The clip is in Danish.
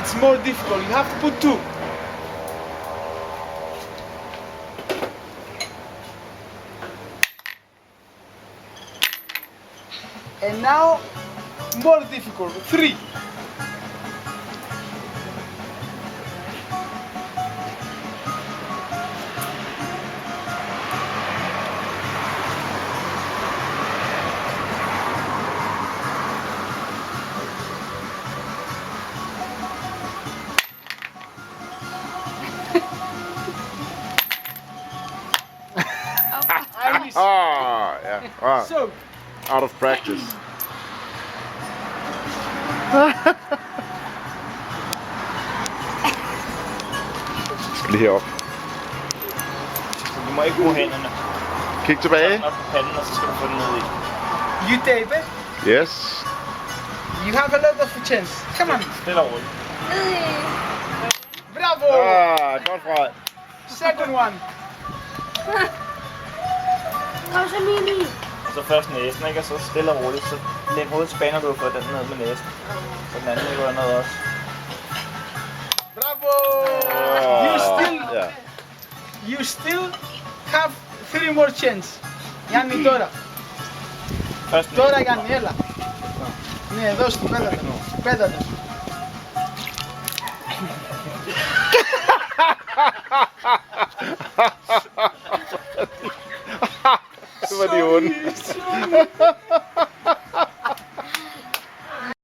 it's more difficult. You have to put 2. And now, more difficult. 3. I miss. Yeah. So, Out of practice. Skal lige herop. Du må ikke bruge hænderne. Kig tilbage. Op på panden, og så skal du få den ned i. you tape it. Yes. You have a lot of chance. Come on. Stille og roligt. Bravo. Godt fra. Second one. Kom så, Mimi. Og så først næsen, ikke? Og så stille og roligt. Så læg hovedet spænder du for den ned med næsen. Så den anden løber ned også. Bravo. You still have 3 more chance. Γιάννη τώρα. Først Τώρα Γιάννη, έλα. Ναι, δώσ' του, πέτατε. Πέτατε. Det var de onde.